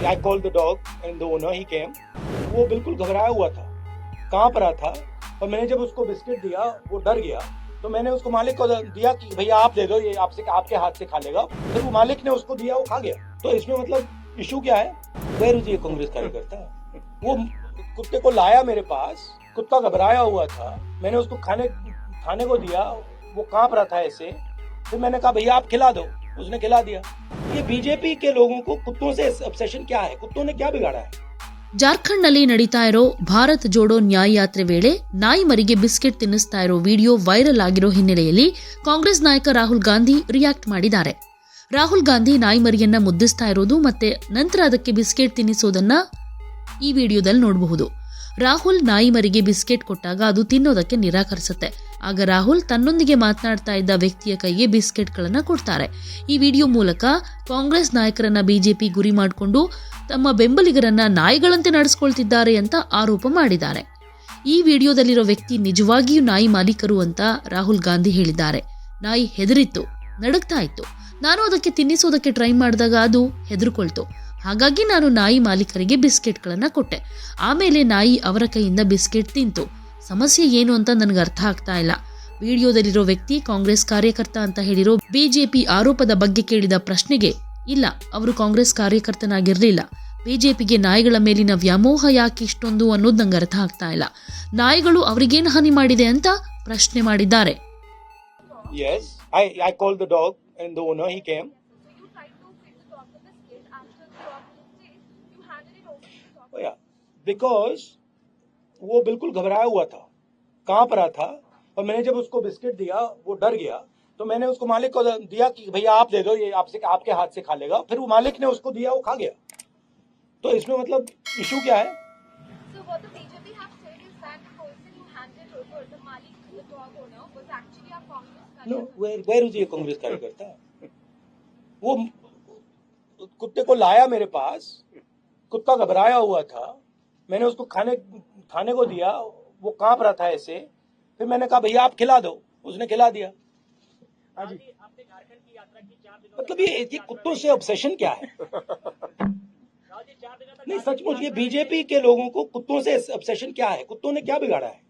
I called the dog and the owner he came. वो बिल्कुल घबराया हुआ था, कांप रहा था, और मैंने जब उसको बिस्किट दिया वो डर गया, तो मैंने उसको मालिक को दिया कि भैया आप दे दो, ये आपसे आपके हाथ से खा लेगा। फिर वो मालिक ने उसको दिया, वो खा गया। तो इसमें मतलब इशू क्या है? गैर ये कांग्रेस कार्यकर्ता, वो कुत्ते को लाया मेरे पास, कुत्ता घबराया हुआ था, मैंने उसको खाने को दिया, वो कांप रहा था ऐसे, फिर मैंने कहा भैया आप खिला दो, उसने खिला दिया। ये बीजेपी के लोगों को कुत्तों से ऑब्सेशन क्या है? कुत्तों ने क्या बिगाड़ा है? ಜಾರ್ಖಂಡ್ನಲ್ಲಿ ನಡೀತಾ ಇರೋ ಭಾರತ್ ಜೋಡೋ ನ್ಯಾಯ ಯಾತ್ರೆ ವೇಳೆ ನಾಯಿ ಮರಿಗೆ ಬಿಸ್ಕೆಟ್ ತಿನ್ನಿಸ್ತಾ ಇರೋ ವಿಡಿಯೋ ವೈರಲ್ ಆಗಿರೋ ಹಿನ್ನೆಲೆಯಲ್ಲಿ ಕಾಂಗ್ರೆಸ್ ನಾಯಕ ರಾಹುಲ್ ಗಾಂಧಿ ರಿಯಾಕ್ಟ್ ಮಾಡಿದ್ದಾರೆ. ರಾಹುಲ್ ಗಾಂಧಿ ನಾಯಿ ಮರಿಯನ್ನ ಮುದ್ದಿಸ್ತಾ ಇರೋದು ಮತ್ತೆ ನಂತರ ಅದಕ್ಕೆ ಬಿಸ್ಕೆಟ್ ತಿನ್ನಿಸೋದನ್ನ ಈ ವಿಡಿಯೋದಲ್ಲಿ ನೋಡಬಹುದು. ರಾಹುಲ್ ನಾಯಿ ಮರಿಗೆ ಬಿಸ್ಕೆಟ್ ಕೊಟ್ಟಾಗ ಅದು ತಿನ್ನೋದಕ್ಕೆ ನಿರಾಕರಿಸುತ್ತೆ. ಆಗ ರಾಹುಲ್ ತನ್ನೊಂದಿಗೆ ಮಾತನಾಡ್ತಾ ಇದ್ದ ವ್ಯಕ್ತಿಯ ಕೈಗೆ ಬಿಸ್ಕೆಟ್ಗಳನ್ನ ಕೊಡ್ತಾರೆ. ಈ ವಿಡಿಯೋ ಮೂಲಕ ಕಾಂಗ್ರೆಸ್ ನಾಯಕರನ್ನ ಬಿಜೆಪಿ ಗುರಿ ಮಾಡಿಕೊಂಡು ತಮ್ಮ ಬೆಂಬಲಿಗರನ್ನ ನಾಯಿಗಳಂತೆ ನಡೆಸಿಕೊಳ್ತಿದ್ದಾರೆ ಅಂತ ಆರೋಪ ಮಾಡಿದ್ದಾರೆ. ಈ ವಿಡಿಯೋದಲ್ಲಿರೋ ವ್ಯಕ್ತಿ ನಿಜವಾಗಿಯೂ ನಾಯಿ ಮಾಲೀಕರು ಅಂತ ರಾಹುಲ್ ಗಾಂಧಿ ಹೇಳಿದ್ದಾರೆ. ನಾಯಿ ಹೆದರಿತ್ತು, ನಡುಗ್ತಾ ಇತ್ತು. ನಾನು ಅದಕ್ಕೆ ತಿನ್ನಿಸೋದಕ್ಕೆ ಟ್ರೈ ಮಾಡಿದಾಗ ಅದು ಹೆದರ್ಕೊಳ್ತು. ಹಾಗಾಗಿ ನಾನು ನಾಯಿ ಮಾಲೀಕರಿಗೆ ಬಿಸ್ಕೆಟ್ಗಳನ್ನ ಕೊಟ್ಟೆ. ಆಮೇಲೆ ನಾಯಿ ಅವರ ಕೈಯಿಂದ ಬಿಸ್ಕೆಟ್ ತಿಂತು. ಸಮಸ್ಯೆ ಏನು ಅಂತ ನನಗೆ ಅರ್ಥ ಆಗ್ತಾ ಇಲ್ಲ. ವಿಡಿಯೋದಲ್ಲಿರೋ ವ್ಯಕ್ತಿ ಕಾಂಗ್ರೆಸ್ ಕಾರ್ಯಕರ್ತ ಅಂತ ಹೇಳಿರೋ ಬಿಜೆಪಿ ಆರೋಪದ ಬಗ್ಗೆ ಕೇಳಿದ ಪ್ರಶ್ನೆಗೆ ಇಲ್ಲ, ಅವರು ಕಾಂಗ್ರೆಸ್ ಕಾರ್ಯಕರ್ತನಾಗಿರ್ಲಿಲ್ಲ. ಬಿಜೆಪಿಗೆ ನಾಯಿಗಳ ಮೇಲಿನ ವ್ಯಾಮೋಹ ಯಾಕೆ ಇಷ್ಟೊಂದು ಅನ್ನೋದು ನಂಗೆ ಅರ್ಥ ಆಗ್ತಾ ಇಲ್ಲ. ನಾಯಿಗಳು ಅವರಿಗೇನು ಹಾನಿ ಮಾಡಿದೆ ಅಂತ ಪ್ರಶ್ನೆ ಮಾಡಿದ್ದಾರೆ. Yes, I called the dog and the owner he came. You tried to feed the dog the biscuit after the dog was safe. You handed it over to the dog. Oh yeah, because वो बिल्कुल घबराया हुआ था, कांप रहा था, और मैंने जब उसको बिस्किट दिया वो डर गया, तो मैंने उसको मालिक को दिया कि भैया आप दे दो, ये आपसे आपके हाथ से खा लेगा। फिर वो मालिक ने उसको दिया, वो खा गया। तो इसमें मतलब इशू क्या है? So what the BJP have said is that the person you handed over, the Malik, the dog owner, was actually a Congress No, कार्यकर्ता. where is ये कांग्रेस कार्यकर्ता? वो कुत्ते को लाया मेरे पास, कुत्ता घबराया हुआ था, मैंने उसको खाने को दिया, वो कांप रहा था ऐसे, फिर मैंने कहा भैया आप खिला दो, उसने खिला दिया। हाँ जी, मतलब ये कुत्तों से ऑब्सेशन क्या है? नहीं सचमुच ये बीजेपी के लोगों को कुत्तों से ऑब्सेशन क्या है? कुत्तों ने क्या बिगाड़ा है?